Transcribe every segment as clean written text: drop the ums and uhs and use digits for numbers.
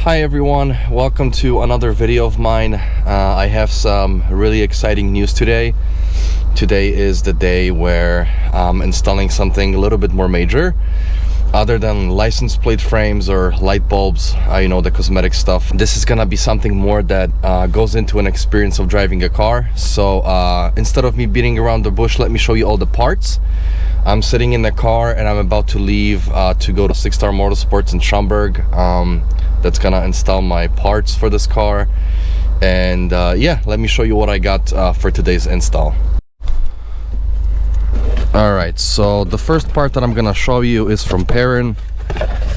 Hi everyone, welcome to another video of mine. I have some really exciting news today. Today is the day where I'm installing something a little bit more major. Other than license plate frames or light bulbs, you know, the cosmetic stuff. This is gonna be something more that goes into an experience of driving a car. So instead of me beating around the bush, let me show you all the parts. I'm sitting in the car and I'm about to leave to go to 6 Star Motorsports in Schaumburg. That's gonna install my parts for this car. And yeah, let me show you what I got for today's install. Alright, so the first part that I'm gonna show you is from PERRIN.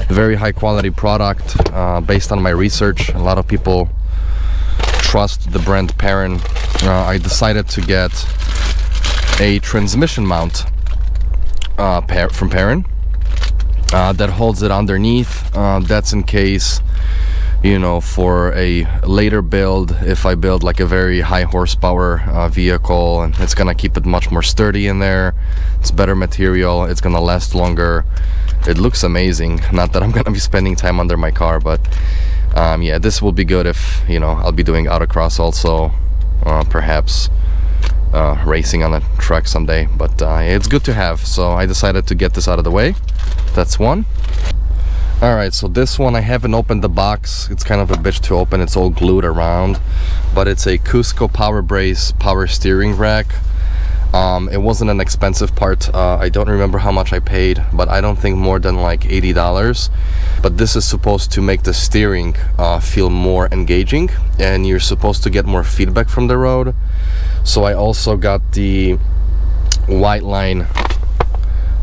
Very high quality product based on my research. A lot of people trust the brand PERRIN. I decided to get a transmission mount from PERRIN that holds it underneath. That's in case, you know, for a later build, if I build like a very high horsepower vehicle, and it's gonna keep it much more sturdy in there. It's better material, it's gonna last longer. It looks amazing. Not that I'm gonna be spending time under my car, but yeah, this will be good if, you know, I'll be doing autocross also, perhaps racing on a track someday. But it's good to have, so I decided to get this out of the way. That's one. Alright, so this one, I haven't opened the box. It's kind of a bitch to open, it's all glued around, but it's a CUSCO power brace power steering rack. It wasn't an expensive part. I don't remember how much I paid, but I don't think more than like $80. But this is supposed to make the steering feel more engaging, and you're supposed to get more feedback from the road. So I also got the WHITELINE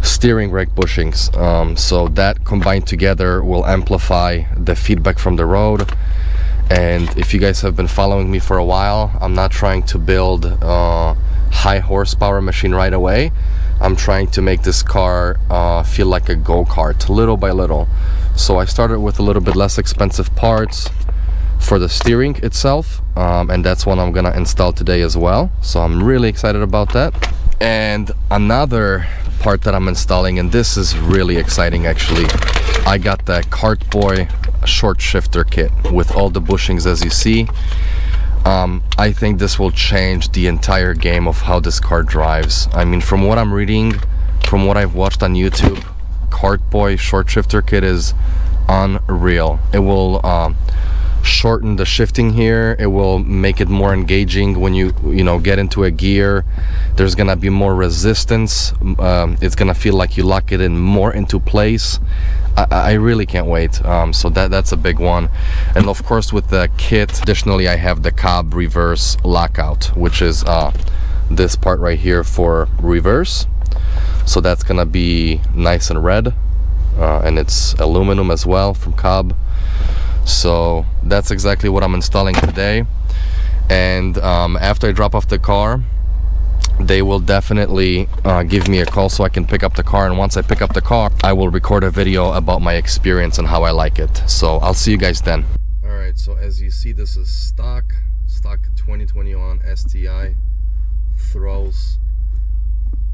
Steering rack bushings, so that combined together will amplify the feedback from the road. And if you guys have been following me for a while, I'm not trying to build a high horsepower machine right away. I'm trying to make this car feel like a go-kart little by little. So I started with a little bit less expensive parts for the steering itself, and that's what I'm gonna install today as well. So I'm really excited about that. And another part that I'm installing, and this is really exciting actually, I got the KARTBOY short shifter kit with all the bushings, as you see. I think this will change the entire game of how this car drives. I mean, from what I'm reading, from what I've watched on YouTube, KARTBOY short shifter kit is unreal. It will shorten the shifting here. It will make it more engaging when you know, get into a gear. There's gonna be more resistance. It's gonna feel like you lock it in more into place. I really can't wait. So that's a big one. And of course, with the kit, additionally, I have the COBB Reverse lockout, which is this part right here for reverse. So that's gonna be nice and red, and it's aluminum as well from COBB. So that's exactly what I'm installing today. And after I drop off the car, they will definitely give me a call so I can pick up the car. And once I pick up the car, I will record a video about my experience and how I like it. So I'll see you guys then. Alright, so as you see, this is stock 2021 STI throws.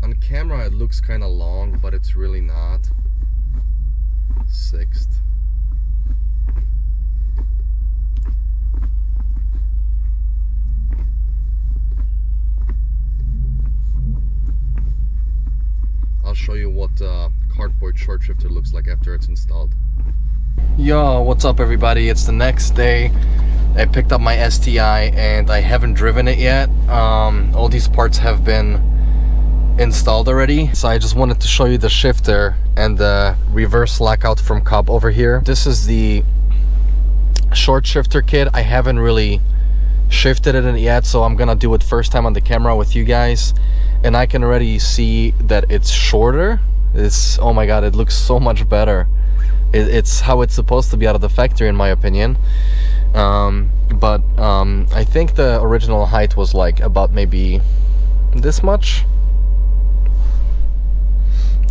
On camera it looks kind of long, but it's really not. 6th. I'll show you what KARTBOY short shifter looks like after it's installed. Yo, what's up everybody? It's the next day. I picked up my STI and I haven't driven it yet. All these parts have been installed already. So I just wanted to show you the shifter and the reverse lockout from COBB over here. This is the short shifter kit. I haven't really shifted it yet, so I'm gonna do it first time on the camera with you guys. And I can already see that it's shorter. Oh my god, it looks so much better. It's how it's supposed to be out of the factory, in my opinion. But I think the original height was like about maybe this much.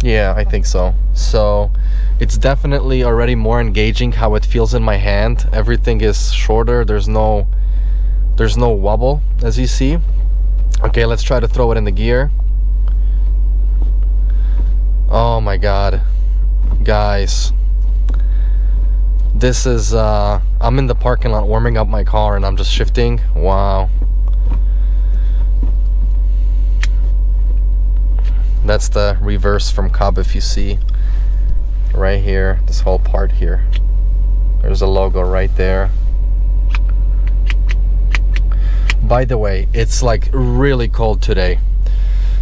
Yeah, I think so. So it's definitely already more engaging how it feels in my hand. Everything is shorter. There's no wobble, as you see. Okay, let's try to throw it in the gear. Oh my god, guys, This is I'm in the parking lot warming up my car and I'm just shifting. Wow. That's the reverse from COBB, if you see right here, this whole part here. There's a logo right there. By the way, it's like really cold today.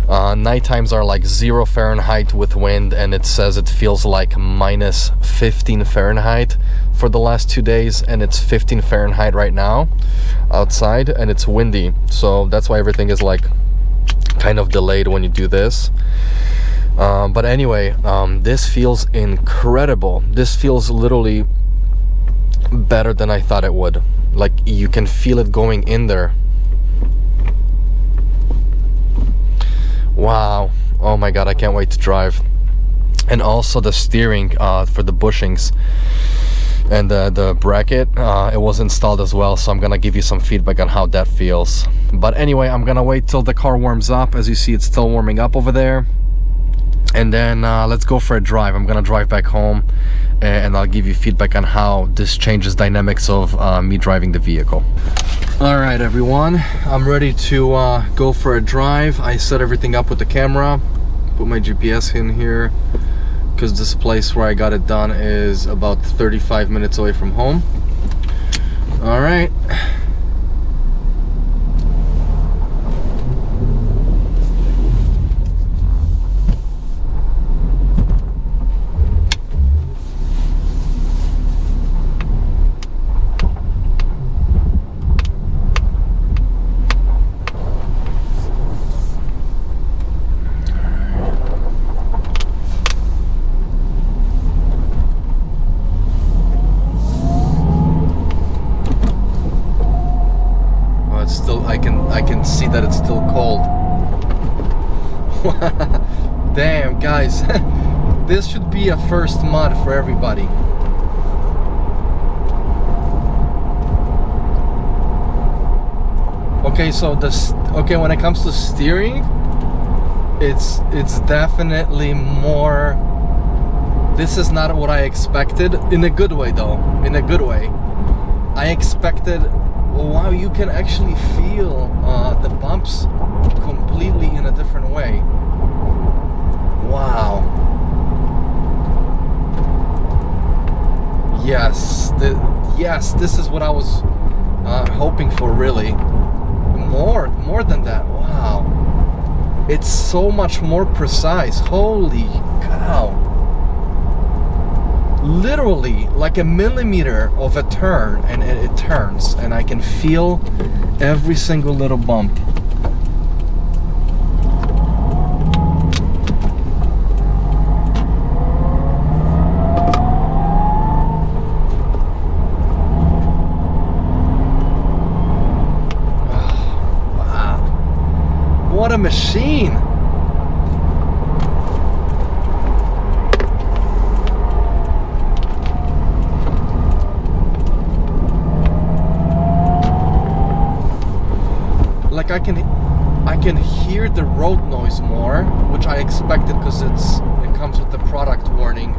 Night times are like 0 Fahrenheit with wind, and it says it feels like minus 15 Fahrenheit for the last 2 days, and it's 15 Fahrenheit right now outside, and it's windy. So that's why everything is like kind of delayed when you do this. But anyway, this feels incredible. This feels literally better than I thought it would. Like, you can feel it going in there. Wow. Oh my god, I can't wait to drive. And also the steering for the bushings and the bracket, it was installed as well, so I'm gonna give you some feedback on how that feels. But anyway, I'm gonna wait till the car warms up. As you see, it's still warming up over there, and then let's go for a drive. I'm gonna drive back home and I'll give you feedback on how this changes dynamics of me driving the vehicle. All right, everyone, I'm ready to go for a drive. I set everything up with the camera, put my GPS in here, because this place where I got it done is about 35 minutes away from home. All right. I can see that it's still cold. Damn, guys. This should be a first mud for everybody. Okay, so when it comes to steering, it's definitely more. This is not what I expected, in a good way though. In a good way. I expected, wow, you can actually feel the bumps completely in a different way. Wow. Yes, yes, this is what I was hoping for, really. More than that. Wow. It's so much more precise. Holy cow. Literally like a millimeter of a turn, and it turns, and I can feel every single little bump. Wow, what a machine. Like I can hear the road noise more, which I expected, because it comes with the product warning,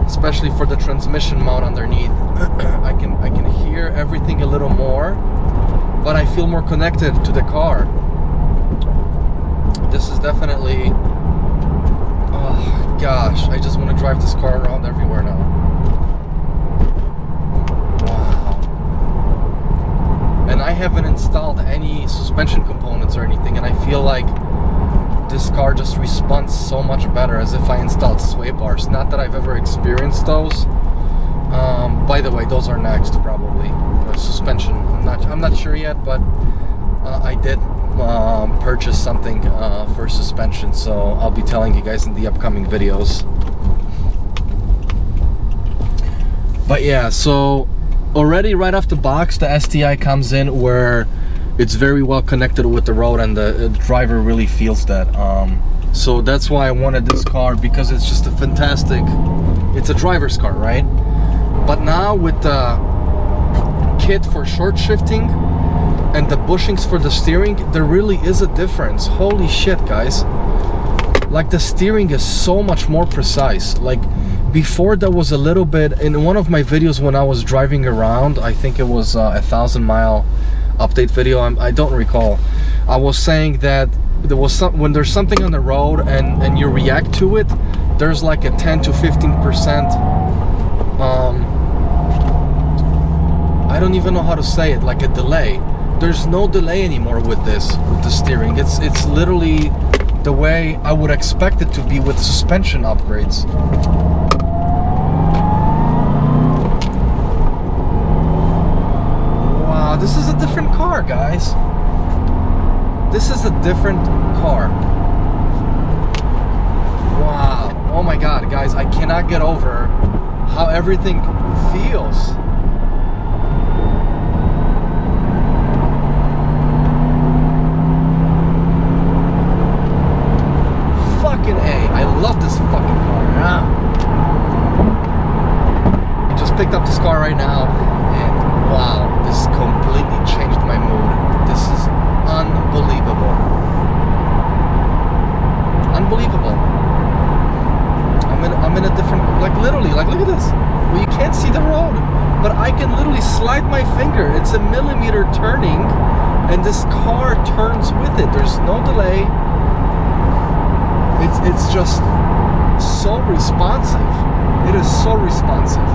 especially for the transmission mount underneath. I can hear everything a little more, but I feel more connected to the car. This is definitely, oh gosh, I just want to drive this car around everywhere now. And I haven't installed any suspension components or anything, and I feel like this car just responds so much better, as if I installed sway bars. Not that I've ever experienced those. By the way, those are next, probably. Suspension, I'm not sure yet, but I did purchase something for suspension, so I'll be telling you guys in the upcoming videos. But yeah, so already right off the box, the STI comes in where it's very well connected with the road, and the driver really feels that. So that's why I wanted this car, because it's just a fantastic, it's a driver's car, right? But now with the kit for short shifting and the bushings for the steering, there really is a difference. Holy shit, guys. Like, the steering is so much more precise. Like, Before there was a little bit, in one of my videos when I was driving around, I think it was a 1,000-mile update video, I don't recall, I was saying that there was when there's something on the road and you react to it, there's like a 10 to 15%, I don't even know how to say it, like a delay. There's no delay anymore with the steering. It's literally the way I would expect it to be with suspension upgrades. Wow, this is a different car, guys. This is a different car. Wow. Oh my God, guys, I cannot get over how everything feels. Fucking A. I love this fucking car. Yeah. I just picked up this car right now, and wow, this completely changed my mood. This is unbelievable. Unbelievable. I'm in a different, like literally, like look at this. Well, you can't see the road, but I can literally slide my finger. It's a millimeter turning, and this car turns with it. There's no delay. It's just so responsive. It is so responsive.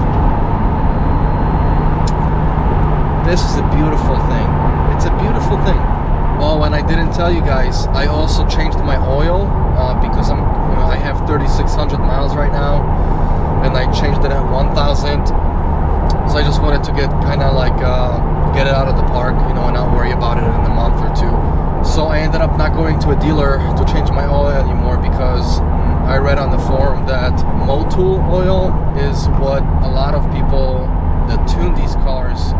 This is a beautiful thing. It's a beautiful thing. Oh, and I didn't tell you guys, I also changed my oil because I have 3,600 miles right now, and I changed it at 1,000. So I just wanted to get kind of like get it out of the park, you know, and not worry about it in a month or two. So I ended up not going to a dealer to change my oil anymore because I read on the forum that Motul oil is what a lot of people that tune these cars,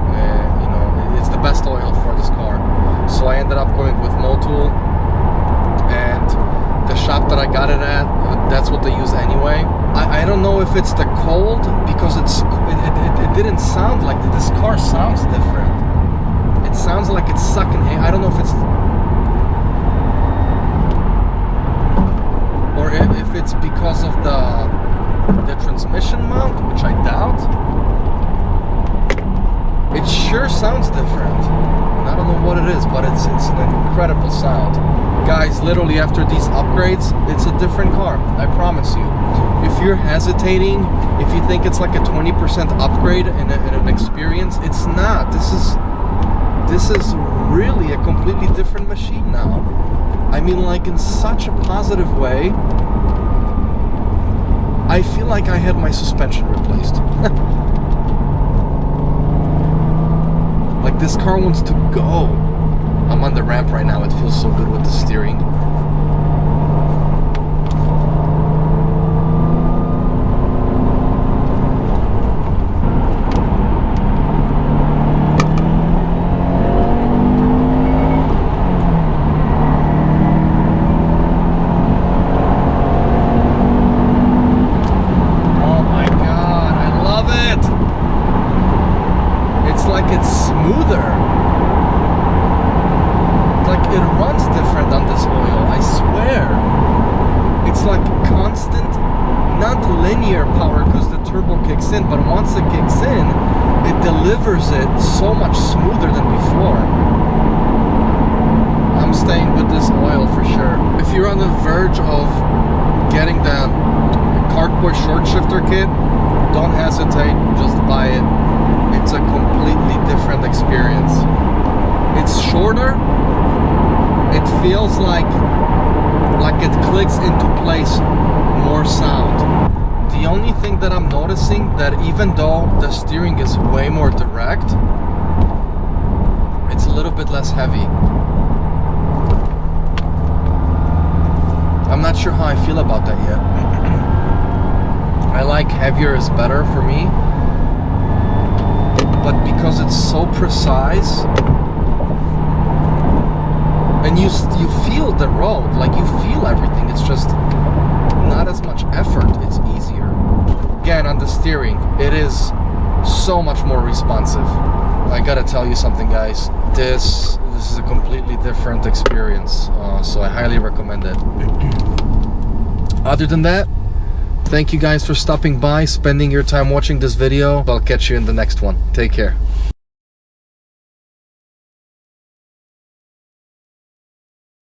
you know, it's the best oil for this car. So I ended up going with Motul, and the shop that I got it at, that's what they use anyway. I don't know if it's the cold, because it didn't sound like that. This car sounds different. It sounds like it's sucking air. I don't know if it's, or if it's because of the transmission mount, which I doubt. It sure sounds different. I don't know what it is, but it's an incredible sound. Guys, literally after these upgrades, it's a different car. I promise you. If you're hesitating, if you think it's like a 20% upgrade in an experience, it's not. This is really a completely different machine now. I mean, like in such a positive way. I feel like I had my suspension replaced. Like this car wants to go. I'm on the ramp right now. It feels so good with the steering. But once it kicks in, it delivers it so much smoother than before. I'm staying with this oil for sure. If you're on the verge of getting the KARTBOY short shifter kit, don't hesitate, just buy it. It's a completely different experience. It's shorter. It feels like it clicks into place more sound. The only thing that I'm noticing, that even though the steering is way more direct, it's a little bit less heavy. I'm not sure how I feel about that yet. I like heavier is better for me, but because it's so precise, and you feel the road, like you feel everything, it's just not as much effort, it's easier. Again, on the steering, it is so much more responsive. I gotta tell you something, guys, this is a completely different experience, so I highly recommend it. Other than that, Thank you guys for stopping by, spending your time watching this video. I'll catch you in the next one. Take care.